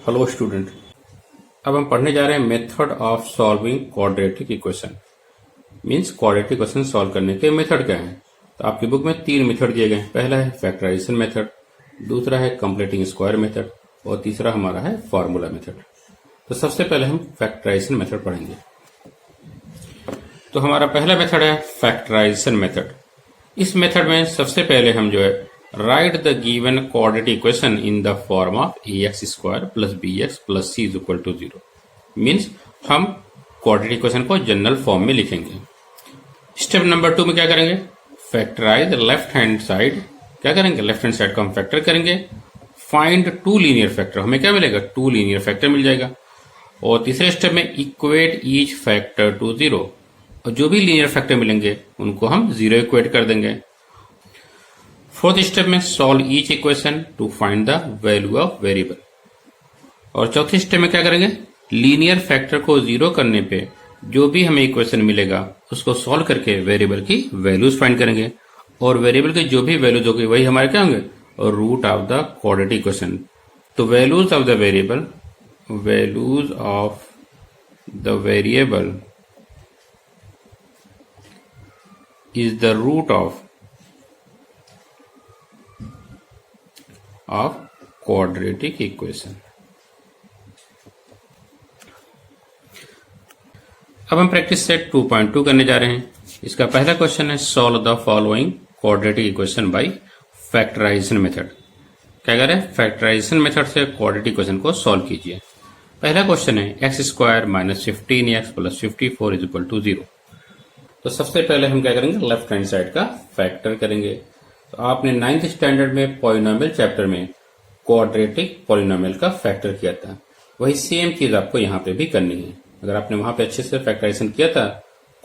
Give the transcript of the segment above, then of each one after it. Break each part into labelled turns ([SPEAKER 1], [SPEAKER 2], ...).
[SPEAKER 1] Hello student. अब हम पढ़ने जा रहे हैं method of solving quadratic equation. Means quadratic equation solve करने के मेथड क्या हैं। तो आपकी बुक में 3 मेथड दिए गए हैं। पहला है फैक्टराइजेशन मेथड, दूसरा है कंप्लीटिंग स्क्वायर मेथड और तीसरा हमारा है फॉर्मूला मेथड। तो सबसे पहले हम फैक्टराइजेशन मेथड पढ़ेंगे। तो हमारा पहला मेथड है फैक्टराइजेशन मेथड। इस मेथड में सबसे पहले हम जो है write the given quadratic equation in the form of ax square plus bx plus c is equal to 0। Means हम क्वाड्रेटिक इक्वेशन को जनरल फॉर्म में लिखेंगे। स्टेप नंबर 2 में क्या करेंगे, फैक्टराइज लेफ्ट हैंड साइड। क्या करेंगे, लेफ्ट हैंड साइड को हम फैक्टर करेंगे। फाइंड 2 लीनियर फैक्टर, हमें क्या मिलेगा, 2 लीनियर फैक्टर मिल जाएगा। और तीसरे स्टेप में इक्वेट ईच फैक्टर टू 0, और जो भी लीनियर फैक्टर मिलेंगे उनको हम 0 इक्वेट कर देंगे। फोर्थ स्टेप में solve each equation two find the value of variable. और चौथे स्टेप में क्या करेंगे, लीनियर फैक्टर को 0 करने पे जो भी हमें इक्वेशन मिलेगा उसको सॉल्व करके वेरिएबल की वैल्यूज फाइंड करेंगे। और वेरिएबल की जो भी वैल्यूज होगी वही हमारे क्या होंगे, और root of the quadratic equation. तो values of the variable, values of the variable is the root of quadratic equation. अब हम प्रैक्टिस सेट 2.2 करने जा रहे हैं। इसका पहला क्वेश्चन है solve the following quadratic equation by factorisation method. क्या कह रहे हैं, फैक्टराइजेशन मेथड से क्वाड्रेटिक इक्वेशन को सॉल्व कीजिए। पहला क्वेश्चन है x square minus 15x plus 54 is equal to 0। तो सबसे पहले हम क्या करेंगे, लेफ्ट हैंड साइड का फैक्टर करेंगे। तो आपने 9th स्टैंडर्ड में पॉलिनोमियल चैप्टर में क्वाड्रेटिक पॉलिनोमियल का फैक्टर किया था, वही सेम चीज आपको यहाँ पे भी करनी है। अगर आपने वहां पे अच्छे से फैक्टराइजेशन किया था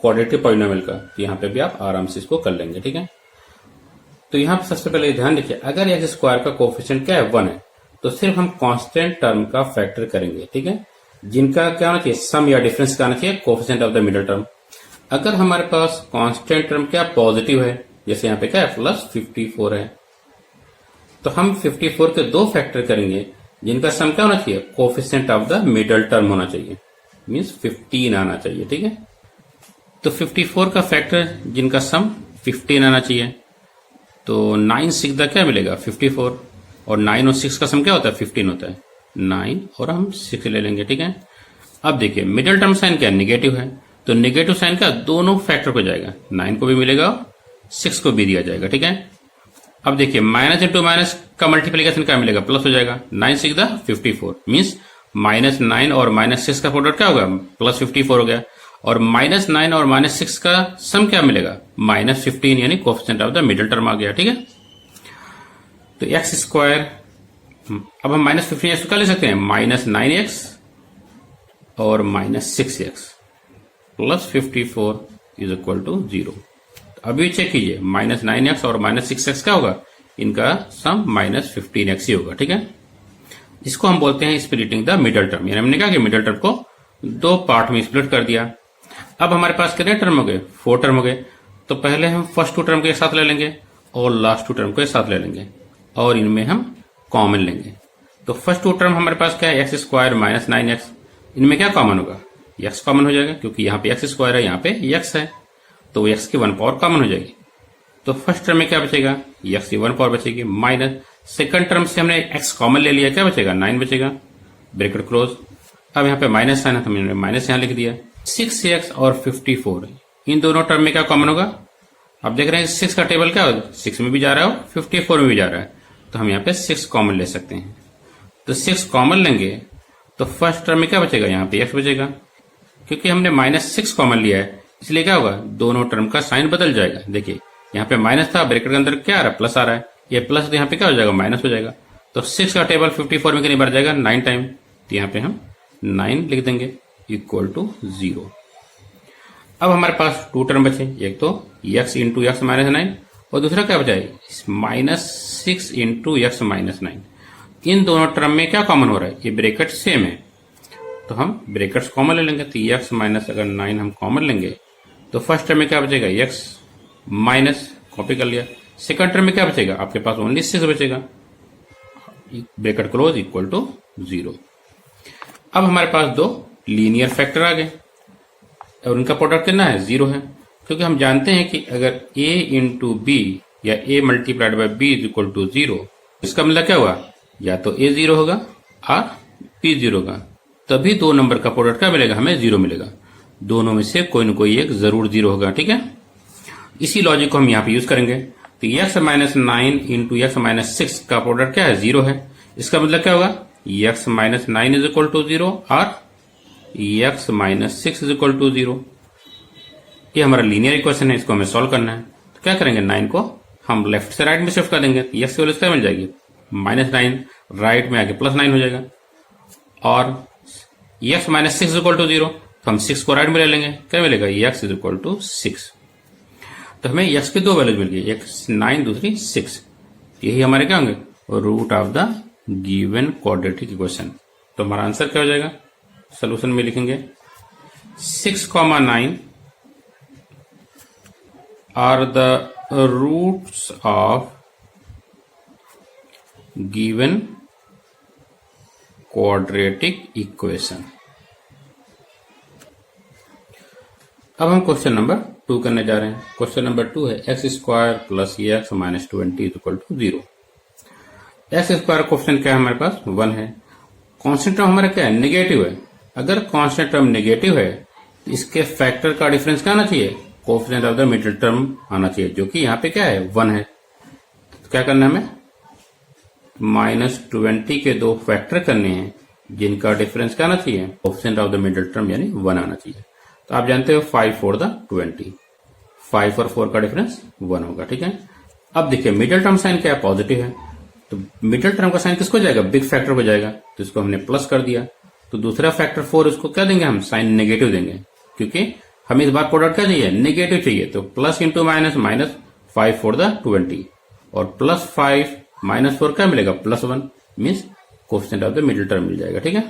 [SPEAKER 1] क्वाड्रेटिक पॉलिनोमियल का, तो यहाँ पे भी आप आराम से इसको कर लेंगे। ठीक है, तो यहाँ पे सबसे पहले ध्यान रखिए, अगर एक्स स्क्वायर का कोफिशिएंट क्या है, 1 है, तो सिर्फ हम कांस्टेंट टर्म का फैक्टर करेंगे। ठीक है, जिनका क्या होना चाहिए, सम या डिफरेंस का आना चाहिए coefficient of the middle term. अगर हमारे पास कांस्टेंट टर्म क्या पॉजिटिव है, जैसे यहाँ पे क्या है प्लस 54 है, तो हम 54 के 2 फैक्टर करेंगे जिनका सम क्या होना चाहिए, coefficient of the middle term होना चाहिए, मींस 15 आना चाहिए। ठीक है, तो 54 का फैक्टर जिनका सम 15 आना चाहिए। तो 9 6 द क्या मिलेगा 54, और 9 और 6 का सम क्या होता है 15 होता है। 9 और हम 6 ले लेंगे। ठीक है, अब देखिए मिडिल टर्म साइन क्या निगेटिव है, तो निगेटिव साइन का दोनों फैक्टर को जाएगा, 9 को भी मिलेगा 6 को भी दिया जाएगा। ठीक है, अब देखिए माइनस इंटू माइनस का मल्टीप्लीकेशन क्या मिलेगा, प्लस हो जाएगा। 9 6 द 54 मीन्स -9 और -6 का प्रोडक्ट क्या होगा, प्लस 54 हो गया। और -9 और -6 का सम क्या मिलेगा, -15, यानी coefficient of the middle term आ गया। ठीक है, तो एक्स स्क्वायर, अब हम -15x क्या ले सकते हैं, -9x और -6x plus 54 is equal to 0। अभी चेक कीजिए, -9x और -6x क्या होगा, इनका सम -15x ही होगा। ठीक है, इसको हम बोलते हैं स्प्लिटिंग द मिडल टर्म, यानी हमने क्या किया, मिडल टर्म को 2 पार्ट में स्प्लिट कर दिया। अब हमारे पास कितने टर्म हो गए, 4 टर्म हो गए। तो पहले हम फर्स्ट 2 टर्म के साथ ले लेंगे और लास्ट 2 टर्म के साथ ले लेंगे, और इनमें हम कॉमन लेंगे। तो फर्स्ट 2 टर्म हमारे पास क्या है, एक्स स्क्वायर माइनस 9x, इनमें क्या कॉमन होगा, x कॉमन हो जाएगा, क्योंकि यहाँ पे एक्स स्क्वायर है, यहाँ पे x है, तो x की 1 पावर कॉमन हो जाएगी। तो फर्स्ट टर्म में क्या बचेगा, x की 1 पावर बचेगी, माइनस सेकंड टर्म से हमने x कॉमन ले लिया, क्या बचेगा, 9 बचेगा, ब्रैकेट क्लोज। अब यहाँ पे माइनस साइन है तो हमने माइनस यहाँ लिख दिया। 6x और 54 इन दोनों टर्म में क्या कॉमन होगा, अब देख रहे हैं 6 का टेबल क्या होगा, 6 में भी जा रहा है और 54 में भी जा रहा है, तो हम यहाँ पे 6 कॉमन ले सकते हैं। तो 6 कॉमन लेंगे तो फर्स्ट टर्म में क्या बचेगा, यहाँ पे x बचेगा, क्योंकि हमने -6 कॉमन लिया है, इसलिए क्या होगा, दोनों टर्म का साइन बदल जाएगा। देखिए यहाँ पे माइनस था, ब्रैकेट के अंदर क्या आ रहा है, प्लस आ रहा है, ये प्लस तो यहाँ पे क्या हो जाएगा, माइनस हो जाएगा। तो 6 का टेबल 54 में कितनी बार जाएगा, 9 टाइम, तो यहाँ पे हम 9 लिख देंगे इक्वल टू 0। अब हमारे पास 2 टर्म बचे, एक तो x इंटू एक्स माइनस 9 और दूसरा क्या बचा है, -6 इंटू एक्स माइनस 9। इन दोनों टर्म में क्या कॉमन हो रहा है, ये ब्रैकेट सेम है, तो हम ब्रैकेट्स कॉमन ले लेंगे। तो x माइनस अगर 9 हम कॉमन लेंगे तो फर्स्ट टर्म में क्या बचेगा, x माइनस, कॉपी कर लिया। सेकंड टर्म में क्या बचेगा, आपके पास ओनली 6 बचेगा, ब्रैकेट क्लोज इक्वल टू 0। अब हमारे पास दो लीनियर फैक्टर आ गए और उनका प्रोडक्ट कितना है, 0 है, क्योंकि हम जानते हैं कि अगर a इंटू बी या a multiplied by b is equal to 0, इसका मतलब क्या हुआ, या तो a 0 होगा और b 0 होगा, तभी दो नंबर का प्रोडक्ट क्या मिलेगा, हमें 0 मिलेगा। दोनों में से कोई न कोई एक जरूर 0 होगा, ठीक है। इसी लॉजिक को हम यहाँ पे यूज करेंगे। तो x minus 9 into x minus 6 का प्रोडक्ट क्या है, 0 है। इसका मतलब क्या होगा, x minus 9 is equal to 0 और x minus 6 is equal to 0। ये हमारा लीनियर इक्वेशन है, इसको हमें सॉल्व करना है। तो क्या करेंगे, 9 को हम लेफ्ट से राइट में शिफ्ट कर देंगे, तो x की वैल्यू क्या मिल जाएगी, माइनस 9, राइट में आके प्लस 9 हो जाएगा। और x minus 6 is equal to 0, तो हम 6 को राइट में ले लेंगे, क्या मिलेगा, x इज इक्वल टू 6। तो हमें x की दो वैल्यूज मिल गई, एक 9, दूसरी 6। यही हमारे क्या होंगे, root of the given quadratic equation. तो हमारा आंसर क्या हो जाएगा, सोल्यूशन में लिखेंगे 6,9 are the roots of given quadratic equation. अब हम क्वेश्चन नंबर 2 करने जा रहे हैं। क्वेश्चन नंबर 2 है x square plus x minus 20 is equal to 0। X square question क्या है, हमारे पास 1 है। कांस्टेंट टर्म हमारा क्या है, नेगेटिव है। अगर कांस्टेंट टर्म नेगेटिव है तो इसके फैक्टर का डिफरेंस क्या आना चाहिए, coefficient of the middle term आना चाहिए, जो कि यहाँ पे क्या है, 1 है। तो क्या करना है हमें, माइनस 20 के दो फैक्टर करने हैं जिनका डिफरेंस क्या आना चाहिए, coefficient of the middle term यानी 1 आना चाहिए। तो आप जानते हो 5 4 द 20, 5 और 4 का डिफरेंस 1 होगा, ठीक है। अब देखिए मिडिल टर्म साइन क्या है, पॉजिटिव है, तो मिडिल टर्म का साइन किसको जाएगा, बिग फैक्टर को जाएगा, तो इसको हमने प्लस कर दिया। तो दूसरा फैक्टर 4 उसको क्या देंगे, हम साइन नेगेटिव देंगे, क्योंकि हमें इस बार प्रोडक्ट क्या चाहिए, नेगेटिव चाहिए। तो plus into minus, minus 5 4 the 20 और प्लस 5 माइनस 4 क्या मिलेगा, plus 1, means coefficient of the middle term मिल जाएगा, ठीक है।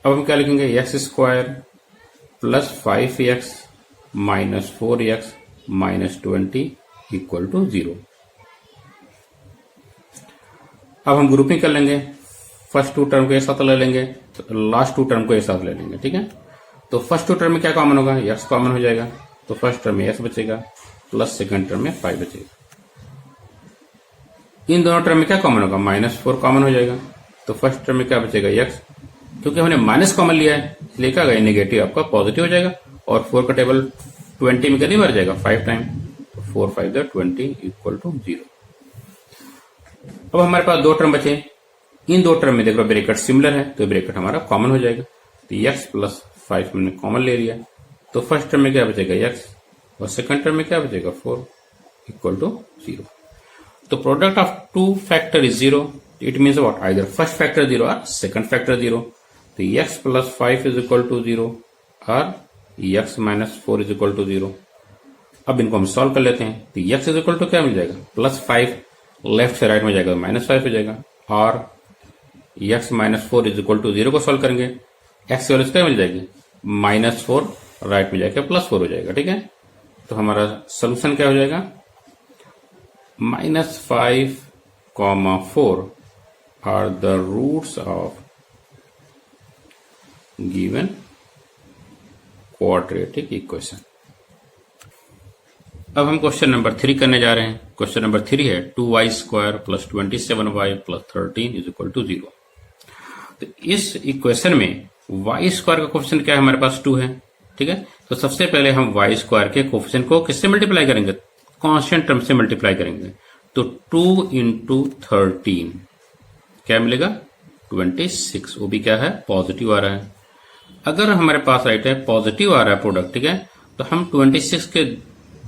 [SPEAKER 1] अब हम क्या लिखेंगे, x square plus 5x minus 4x minus 20 equal to 0। अब हम ग्रुपिंग कर लेंगे, फर्स्ट टू टर्म को एक साथ ले लेंगे, तो लास्ट टू टर्म को एक साथ ले लेंगे, ठीक है। तो फर्स्ट टू टर्म में क्या कॉमन होगा, x कॉमन हो जाएगा, तो फर्स्ट टर्म में x बचेगा प्लस सेकंड टर्म में 5 बचेगा। इन दोनों टर्म में क्या कॉमन होगा, माइनस 4 कॉमन हो जाएगा, तो फर्स्ट टर्म में क्या बचेगा, x, क्योंकि हमने माइनस कॉमन लिया है इसलिए क्या होगा, नेगेटिव आपका पॉजिटिव हो जाएगा। और 4 का टेबल 20 में कितनी बार जाएगा, 5 टाइम, तो 4 5 द 20 इक्वल टू 0। अब हमारे पास दो टर्म बचे, इन दो टर्म में देखो ब्रैकेट सिमिलर है, तो ब्रैकेट हमारा कॉमन हो जाएगा। तो x प्लस 5 हमने कॉमन ले लिया, तो फर्स्ट टर्म में क्या बचेगा, x, और सेकंड टर्म में क्या बचेगा, 4 इक्वल टू 0। तो product of two factor is 0, it means what, either first factor 0 और सेकंड फैक्टर 0। तो x plus 5 is equal to 0 और x minus 4 is equal to 0। अब इनको हम सॉल्व कर लेते हैं, तो x इज इक्वल टू क्या मिल जाएगा, प्लस 5, लेफ्ट से राइट में जाएगा माइनस 5 हो जाएगा, और x minus 4 is equal to 0 को सॉल्व करेंगे, x की वैल्यू क्या मिल जाएगी, माइनस 4, राइट में जाकर प्लस 4 हो जाएगा, ठीक है। तो हमारा सोल्यूशन क्या हो जाएगा, minus 5, 4 are the roots of given quadratic equation. अब हम क्वेश्चन नंबर 3 करने जा रहे हैं। क्वेश्चन नंबर 3 है 2y square plus 27y plus 13 is equal to 0। तो इस इक्वेशन में y स्क्वायर का कोफिशिएंट क्या है, हमारे पास 2 है, ठीक है। तो सबसे पहले हम y स्क्वायर के कोफिशिएंट को किससे मल्टीप्लाई करेंगे, कांस्टेंट टर्म से मल्टीप्लाई करेंगे। तो 2 इंटू 13 क्या मिलेगा, 26, वो भी क्या है, पॉजिटिव आ रहा है। अगर हमारे पास राइट है पॉजिटिव आ रहा है प्रोडक्ट, ठीक है, तो हम 26 के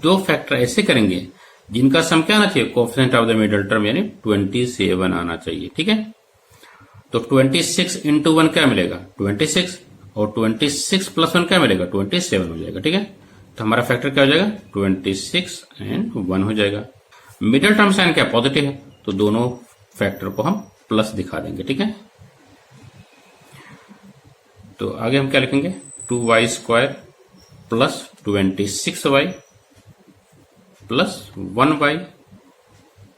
[SPEAKER 1] दो फैक्टर ऐसे करेंगे जिनका सम क्या आना चाहिए, coefficient of the middle term यानी 27 आना चाहिए, ठीक है। तो 26 इंटू 1 क्या मिलेगा, 26, और 26 प्लस 1 क्या मिलेगा, 27 हो जाएगा, ठीक है। तो हमारा फैक्टर क्या हो जाएगा, 26 एंड 1 हो जाएगा। मिडिल टर्म साइन क्या पॉजिटिव है, तो दोनों फैक्टर को हम प्लस दिखा देंगे, ठीक है। तो आगे हम क्या लिखेंगे, 2y square plus 26y plus 1y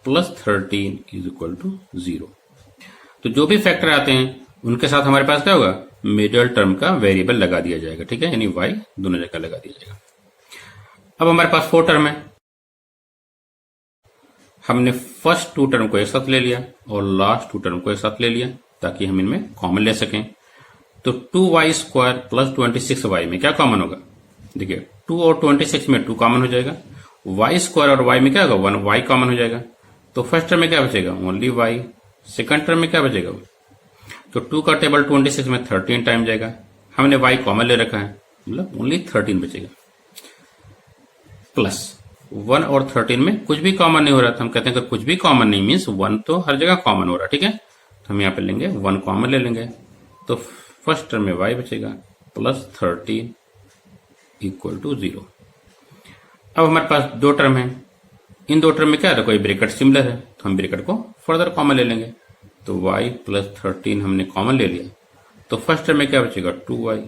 [SPEAKER 1] plus 13 is equal to 0। तो जो भी फैक्टर आते हैं उनके साथ हमारे पास क्या होगा, मिडिल टर्म का वेरिएबल लगा दिया जाएगा, ठीक है, यानी y दोनों जगह लगा दिया जाएगा। अब हमारे पास 4 टर्म है, हमने फर्स्ट 2 टर्म को एक साथ ले लिया और लास्ट 2 टर्म को एक साथ ले लिया ताकि हम इनमें कॉमन ले सकें। तो 2y स्क्वायर प्लस 26y में क्या कॉमन होगा? देखिए 2 और 26 में 2 कॉमन हो जाएगा, y स्क्वायर और y में क्या होगा? 1y कॉमन हो जाएगा। तो फर्स्ट टर्म में क्या बचेगा? Only y। सेकंड टर्म में क्या बचेगा? तो 2 का टेबल 26 में 13 टाइम जाएगा, हमने y कॉमन ले रखा है, मतलब ओनली 13 बचेगा। प्लस 1 और 13 में कुछ भी कॉमन नहीं हो रहा था, हम कहते हैं अगर कुछ भी कॉमन नहीं मीन्स 1 तो हर जगह कॉमन हो रहा है, ठीक है। तो हम यहाँ पे लेंगे 1 कॉमन ले लेंगे, तो फर्स्ट टर्म में y बचेगा प्लस 13 इक्वल टू 0। अब हमारे पास 2 टर्म है, इन 2 टर्म में क्या है? कोई ब्रैकेट सिमिलर है तो हम ब्रैकेट को फर्दर कॉमन ले लेंगे। तो y प्लस 13 हमने कॉमन ले लिया, तो फर्स्ट टर्म में क्या बचेगा? 2y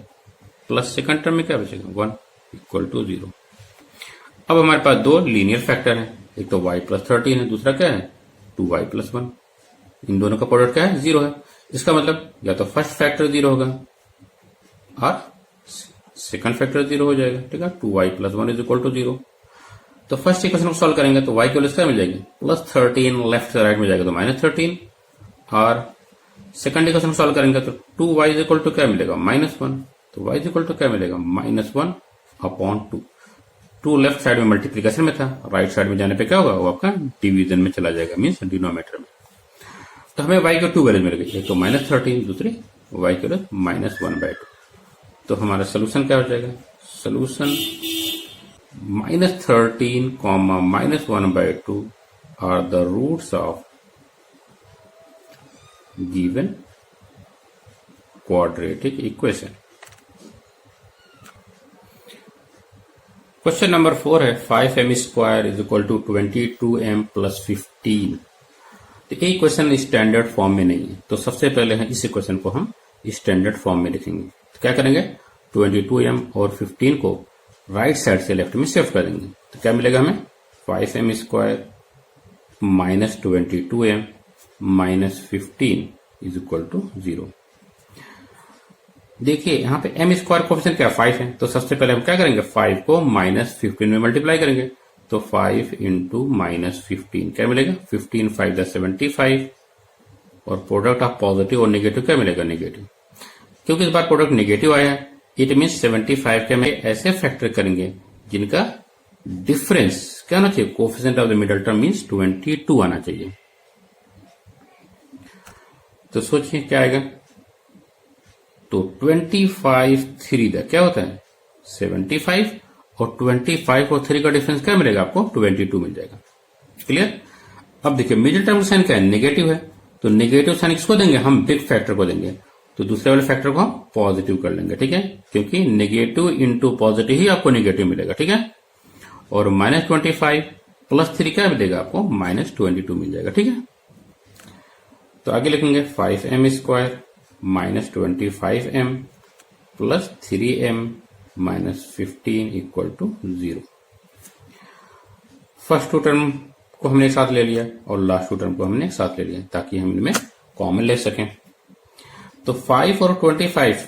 [SPEAKER 1] प्लस सेकंड टर्म में क्या बचेगा? 1 इक्वल टू 0। अब हमारे पास 2 लीनियर फैक्टर हैं, एक तो y प्लस 13 है, दूसरा क्या है? 2y plus 1। इन दोनों का प्रोडक्ट क्या है? 0 है। इसका मतलब या तो फर्स्ट फैक्टर 0 होगा और सेकंड फैक्टर 0 हो जाएगा, ठीक है। 2y plus 1 is equal to 0। तो फर्स्ट इक्वेशन को सॉल्व करेंगे तो y की वैल्यू क्या मिल जाएगी? प्लस 13, लेफ्ट से राइट में जाएगा तो माइनस 13, और सेकंड इक्वेशन सॉल्व करेंगे तो 2y इज इक्वल टू क्या मिलेगा? -1। तो y इज इक्वल टू क्या मिलेगा? -1 अपॉन 2। 2 लेफ्ट साइड में मल्टीप्लीकेशन में था, राइट साइड में जाने पे क्या होगा? वो आपका डिवीजन में चला जाएगा, मीन्स डिनोमिनेटर में। तो हमें y को 2 वैल्यूज मिल गई, एक तो -13, दूसरी y की वैल्यू -1/2। तो हमारा सोल्यूशन क्या हो जाएगा? Solution -13, -1/2 are the roots of given quadratic equation. Question number 4 है 5m square is equal to 22m plus 15। तो ये क्वेश्चन स्टैंडर्ड फॉर्म में नहीं है, तो सबसे पहले हम इस क्वेश्चन को हम स्टैंडर्ड फॉर्म में लिखेंगे। तो क्या करेंगे? 22m और 15 को राइट साइड से लेफ्ट में शिफ्ट कर देंगे, तो क्या मिलेगा हमें? 5m square minus 22m minus 15 is equal to 0। देखिए यहाँ पे m स्क्वायर कोफिशिएंट क्या 5 है, तो सबसे पहले हम क्या करेंगे? 5 को -15 में मल्टीप्लाई करेंगे, तो 5 इंटू -15 क्या मिलेगा? 15 5 75, और प्रोडक्ट ऑफ पॉजिटिव और नेगेटिव क्या मिलेगा? नेगेटिव। क्योंकि इस बार प्रोडक्ट नेगेटिव आया है, इट मीन 75 के हम ऐसे फैक्टर करेंगे जिनका डिफरेंस क्या होना चाहिए? Coefficient of the middle term means 22 आना चाहिए। तो सोचिए क्या आएगा? तो 25 3 क्या होता है? 75, और 25 और 3 का डिफरेंस क्या मिलेगा आपको? 22 मिल जाएगा। क्लियर? अब देखिए मिडिल टर्म का साइन क्या है? नेगेटिव है, तो नेगेटिव साइन किसको देंगे? हम बिग फैक्टर को देंगे, तो दूसरे वाले फैक्टर को हम पॉजिटिव कर लेंगे, ठीक है, क्योंकि नेगेटिव इंटू पॉजिटिव ही आपको नेगेटिव मिलेगा, ठीक है। और -25 प्लस 3 क्या मिलेगा आपको? -22 मिल जाएगा, ठीक है। तो आगे लिखेंगे 5m square minus 25m plus 3m minus 15 equal to 0। First 2 term को हमने एक साथ ले लिया और लास्ट 2 टर्म को हमने एक साथ ले लिया ताकि हम इनमें कॉमन ले सकें। तो 5 और 25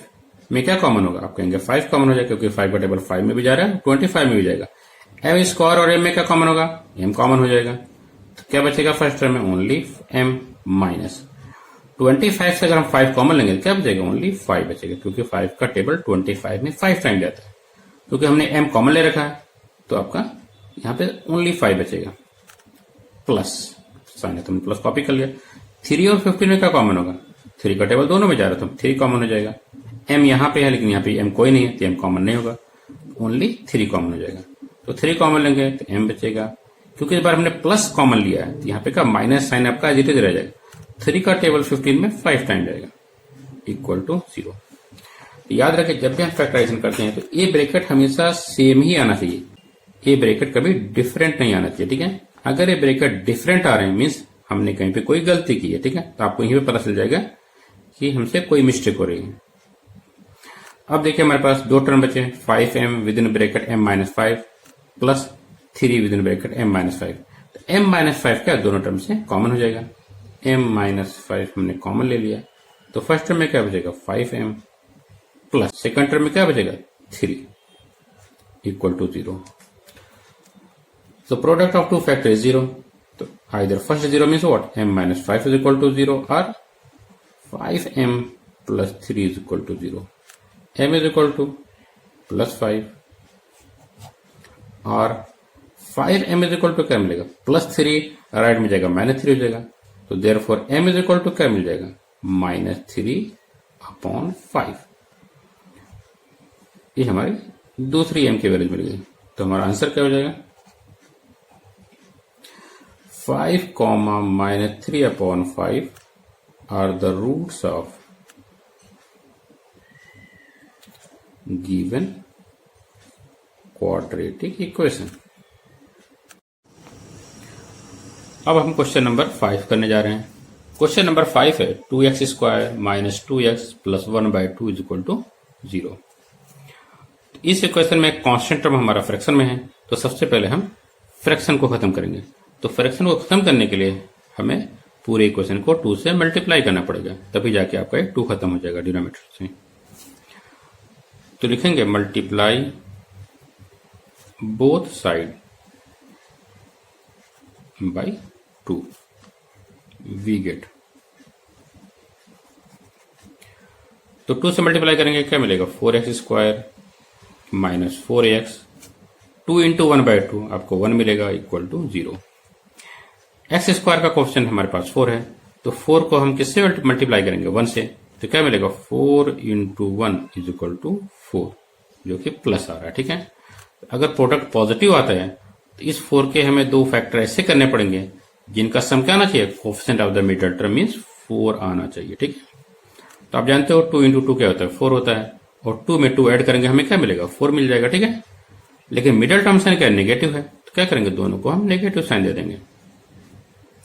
[SPEAKER 1] में क्या कॉमन होगा? आप कहेंगे 5 कॉमन हो जाएगा क्योंकि 5 का टेबल 5 में भी जा रहा है, 25 में भी जाएगा। m स्क्वायर और m में क्या कॉमन होगा? m कॉमन हो जाएगा, तो क्या बचेगा फर्स्ट टर्म में? ओनली m माइनस 25 से अगर हम 5 कॉमन लेंगे तो क्या बचेगा? ओनली 5 बचेगा, क्योंकि 5 का टेबल 25 में 5 टाइम जाता है। क्योंकि हमने m कॉमन ले रखा है तो आपका यहाँ पे ओनली 5 बचेगा। प्लस साइन है तो हमने प्लस कॉपी कर लिया। 3 और 15 में क्या कॉमन होगा? 3 का टेबल दोनों में जा रहा है तो 3 कॉमन हो जाएगा। m यहाँ पे है लेकिन यहाँ पे m कोई नहीं है तो m कॉमन नहीं होगा, ओनली 3 कॉमन हो जाएगा। तो 3 कॉमन लेंगे तो m बचेगा। क्योंकि इस बार हमने प्लस कॉमन लिया है तो यहाँ पे का माइनस साइन आपका एज इट इज रह जाएगा। 3 का टेबल 15 में 5 टाइम जाएगा इक्वल टू 0। याद रखें जब भी हम फैक्टराइजेशन करते हैं तो ये ब्रैकेट हमेशा सेम ही आना चाहिए, ये ब्रैकेट कभी डिफरेंट नहीं आना चाहिए, ठीक है। अगर ये ब्रैकेट डिफरेंट आ रहे हैं मीन्स हमने कहीं पे कोई गलती की है, ठीक है, तो आपको यहीं पे पता चल जाएगा कि हमसे कोई मिस्टेक हो रही है। अब देखिए हमारे पास 2 टर्म बचे, 5m with in bracket m minus 5 plus 3 with in bracket m minus 5। तो m माइनस 5 क्या दोनों टर्म से कॉमन हो जाएगा। m माइनस 5 हमने कॉमन ले लिया तो फर्स्ट टर्म में क्या बचेगा? 5m प्लस सेकंड टर्म में क्या बचेगा 3 equal to 0. So product of two factor is 0. So either first 0 means what? M minus 5 is equal to 0 or 5m plus 3 is equal to 0. M is equal to plus 5 और 5m is equal to क्या मिलेगा plus 3 right में जाएगा minus 3 हो जाएगा. तो therefore m is equal to क्या मिल जाएगा माइनस 3 अपॉन 5. ये हमारी दूसरी m की वैल्यू मिल गई. तो हमारा आंसर क्या हो जाएगा 5 comma minus 3 upon 5 are the roots of given quadratic equation. अब हम क्वेश्चन नंबर 5 करने जा रहे हैं. क्वेश्चन नंबर 5 है 2x square minus 2x plus 1/2 is equal to 0. इस इक्वेशन में कांस्टेंट टर्म हमारा फ्रैक्शन में है. तो सबसे पहले हम फ्रैक्शन को खत्म करेंगे. तो फ्रैक्शन को खत्म करने के लिए हमें पूरे इक्वेशन को 2 से मल्टीप्लाई करना पड़ेगा, तभी जाके आपका 2 खत्म हो जाएगा डिनोमिनेटर से. तो लिखेंगे multiply both side by 2 we get. तो 2 से मल्टीप्लाई करेंगे क्या मिलेगा 4x square minus 4ax 2 into 1/2 आपको 1 मिलेगा इक्वल टू 0. एक्स स्क्वायर का क्वेश्चन हमारे पास 4 है. तो 4 को हम किससे मल्टीप्लाई करेंगे 1 से. तो क्या मिलेगा 4 इंटू 1 इज इक्वल टू 4 जो कि प्लस आ रहा है. ठीक है. अगर प्रोडक्ट पॉजिटिव आता है तो इस 4 के हमें 2 फैक्टर ऐसे करने पड़ेंगे जिनका सम क्या आना चाहिए coefficient of the middle term means 4 आना चाहिए. ठीक है. तो आप जानते हो 2 इंटू 2 क्या होता है 4 होता है और 2 में 2 ऐड करेंगे हमें क्या मिलेगा 4 मिल जाएगा. ठीक है. लेकिन मिडल टर्म साइन क्या नेगेटिव है तो क्या करेंगे दोनों को हम नेगेटिव साइन दे देंगे.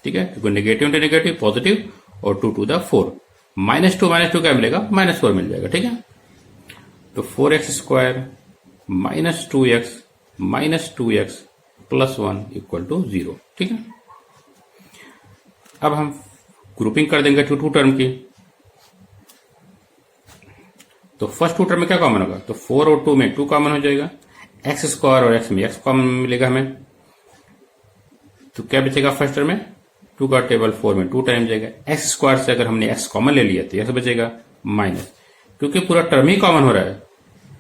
[SPEAKER 1] ठीक है. क्योंकि नेगेटिव इंटू नेगेटिव पॉजिटिव और 2 टू द 4 माइनस 2 क्या मिलेगा माइनस 4 मिल जाएगा. ठीक है. तो 4x square minus 2x minus 2x plus 1 equal to 0. ठीक है. अब हम ग्रुपिंग कर देंगे 2 टर्म की. तो फर्स्ट 2 टर्म में क्या कॉमन होगा तो 4 और 2 में 2 कॉमन हो जाएगा. एक्स स्क्वायर और x में x कॉमन मिलेगा हमें. तो क्या बचेगा फर्स्ट टर्म में 2 का टेबल 4 में 2 टाइम जाएगा. एक्स स्क्वायर से अगर हमने x कॉमन ले लिया तो x बचेगा माइनस क्योंकि पूरा टर्म ही कॉमन हो रहा है.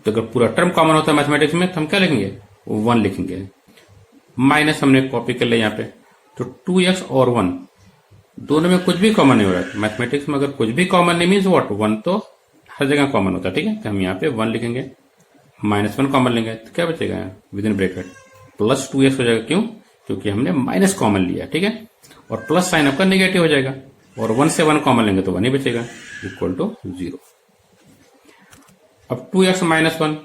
[SPEAKER 1] तो अगर पूरा टर्म कॉमन होता है मैथमेटिक्स में तो हम क्या लिखेंगे 1 लिखेंगे. माइनस हमने कॉपी कर लिया यहाँ पे. तो 2x और 1 दोनों में कुछ भी कॉमन नहीं हो रहा है. मैथमेटिक्स में अगर कुछ भी कॉमन नहीं मीन्स व्हाट 1 तो हर जगह कॉमन होता है. ठीक है. तो हम यहाँ पे 1 लिखेंगे माइनस 1 कॉमन लेंगे तो क्या बचेगा with in bracket plus 2x हो जाएगा. क्यों क्योंकि हमने माइनस कॉमन लिया. ठीक है. और प्लस साइन आपका नेगेटिव हो जाएगा और 1 से 1 कॉमन लेंगे तो 1 ही बचेगा इक्वल टू 0. अब 2x माइनस 1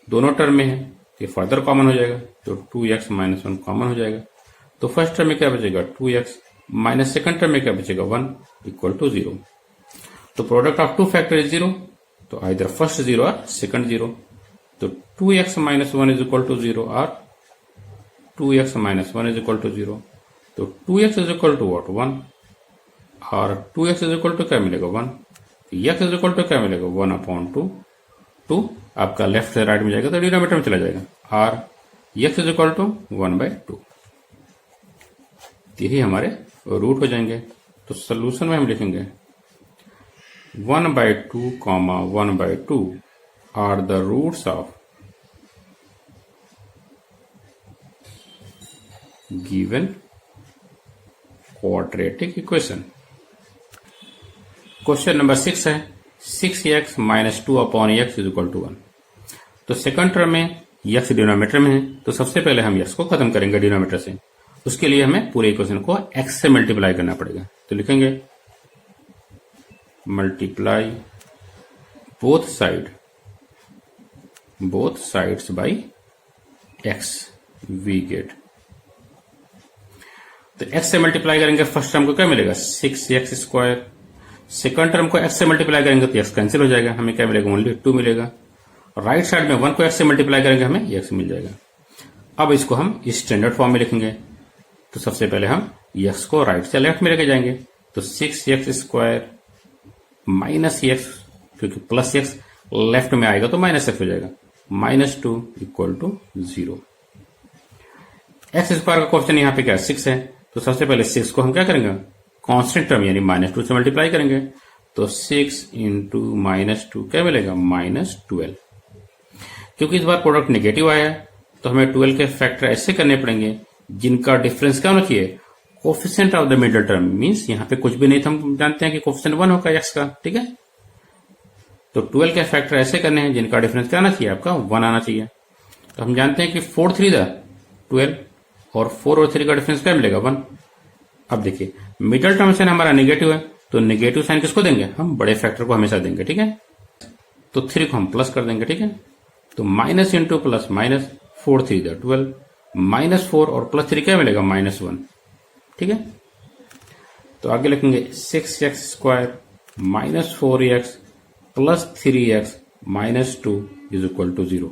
[SPEAKER 1] दोनों टर्म में है ये फर्दर कॉमन हो जाएगा. तो 2x माइनस 1 कॉमन हो जाएगा. तो फर्स्ट टर्म में क्या बचेगा 2x माइनस सेकंड टर्म में क्या बचेगा 1 इक्वल टू 0. तो प्रोडक्ट ऑफ 2 फैक्टर इज 0. तो आइदर फर्स्ट 0 और सेकंड 0. तो 2x minus 1 is equal to 0 और 2x minus 1 is equal to 0. तो 2x is equal to what 1 और 2x इज इक्वल टू क्या मिलेगा 1. x इज इक्वल टू क्या मिलेगा 1 अपॉन 2 आपका लेफ्ट से राइट में जाएगा तो डिनोमिनेटर में चला जाएगा और x इज इक्वल टू 1/2. यही हमारे रूट हो जाएंगे. तो सोल्यूशन में हम लिखेंगे 1/2 comma 1/2 are the roots of given quadratic equation. Question number 6 है 6x minus 2 upon x is equal to 1. तो सेकंड टर्म में x डिनोमिनेटर में है तो सबसे पहले हम x को खत्म करेंगे डिनोमिनेटर से. उसके लिए हमें पूरे इक्वेशन को x से मल्टीप्लाई करना पड़ेगा. तो लिखेंगे multiply both sides by x we get. तो x से मल्टीप्लाई करेंगे फर्स्ट टर्म को क्या मिलेगा 6x स्क्वायर. सेकंड टर्म को x से मल्टीप्लाई करेंगे तो x कैंसिल हो जाएगा हमें क्या मिलेगा ओनली 2 मिलेगा. और राइट साइड में 1 को x से मल्टीप्लाई करेंगे हमें x मिल जाएगा. अब इसको हम स्टैंडर्ड फॉर्म में लिखेंगे. तो सबसे पहले हम x को राइट से लेफ्ट में लेके जाएंगे. तो 6x स्क्वायर माइनस x क्योंकि प्लस x लेफ्ट में आएगा तो माइनस एक्स हो जाएगा, -2 इक्वल टू 0। एक्स स्क्वायर का क्वेश्चन यहाँ पे क्या 6 है, तो सबसे पहले 6 को हम क्या करेंगे, कांस्टेंट टर्म यानी -2 से मल्टीप्लाई करेंगे, तो 6 इंटू -2 क्या मिलेगा, -12। क्योंकि इस बार प्रोडक्ट नेगेटिव आया है तो हमें 12 के फैक्टर ऐसे करने पड़ेंगे जिनका डिफरेंस क्या होना चाहिए, coefficient of the middle term, means यहाँ पे कुछ भी नहीं था, हम जानते हैं कि कोफिशिएंट 1 होगा एक्स का, ठीक है। तो 12 के फैक्टर ऐसे करने हैं जिनका डिफरेंस क्या आना चाहिए, आपका 1 आना चाहिए। तो हम जानते हैं कि 4 3 12 और 4 और 3 का डिफरेंस क्या मिलेगा, 1। अब देखिए मिडिल टर्म साइन हमारा नेगेटिव है, तो नेगेटिव साइन किसको देंगे, हम बड़े फैक्टर को हमेशा देंगे, ठीक है। तो 3 को हम प्लस कर देंगे, ठीक है। तो माइनस इंटू प्लस माइनस, 4 3 12, -4 और +3 क्या मिलेगा, -1, ठीक है। तो आगे लिखेंगे 6x² -4x + 3x -2 = 0।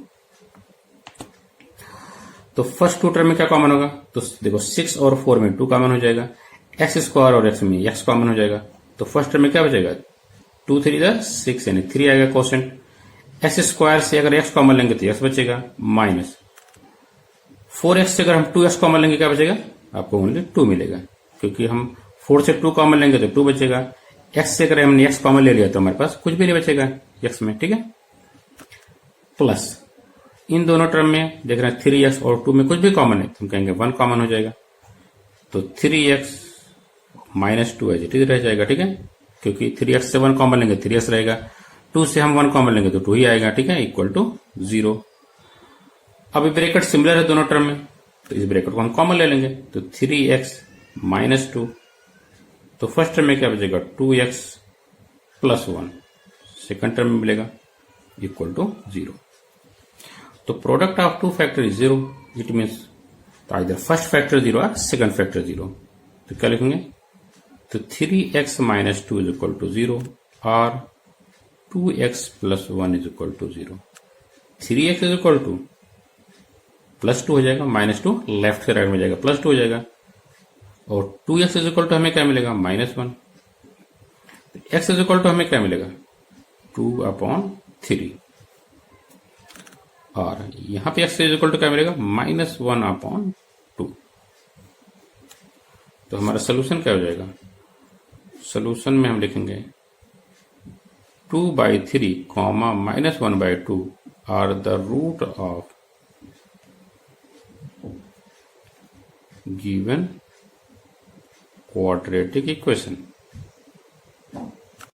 [SPEAKER 1] तो फर्स्ट टू टर्म में क्या कॉमन होगा, तो देखो 6 और 4 में 2 कॉमन हो जाएगा, x² और x में x कॉमन हो जाएगा, तो फर्स्ट टर्म में क्या बचेगा, 2 3 6 यानी 3 आएगा क्वोशिएंट। x² से अगर x कॉमन लेंगे तो x बचेगा, माइनस 4x से अगर हम 2x कॉमन लेंगे क्या बचेगा, आपको ओनली 2 मिलेगा, क्योंकि हम 4 से 2 कॉमन लेंगे तो 2 बचेगा। x से अगर हमने x कॉमन ले लिया तो हमारे पास कुछ भी नहीं बचेगा x में, ठीक है। प्लस इन दोनों टर्म में देख रहे हैं 3x और 2 में कुछ भी कॉमन है तो हम कहेंगे 1 कॉमन हो जाएगा, तो 3x -2 एज इट इज रह जाएगा, ठीक है। क्योंकि 3x से 1 कॉमन लेंगे 3x रहेगा, 2 से हम 1 कॉमन लेंगे तो 2 ही आएगा, ठीक है, इक्वल टू 0। अब ब्रैकेट सिमिलर है दोनों टर्म में, तो इस ब्रैकेट को हम कॉमन ले लेंगे, तो 3x -2, तो फर्स्ट टर्म में क्या बचेगा, 2x + 1, सेकंड टर्म में मिलेगा इक्वल टू 0। तो product of two factor is 0, it means तो आइदर फर्स्ट फैक्टर 0 और सेकंड फैक्टर 0। तो क्या लिखेंगे, तो 3x -2 = 0 और 2x + 1 = 0। 3x +2 हो जाएगा, -2 लेफ्ट से राइट में जाएगा, +2 हो जाएगा, और 2x हमें क्या मिलेगा, -1। x हमें क्या मिलेगा, 2/3, और यहां पे x क्या मिलेगा, -1/2। तो हमारा सोल्यूशन क्या हो जाएगा, सोल्यूशन में हम लिखेंगे 2/3, -1/2 are the root of given quadratic equation।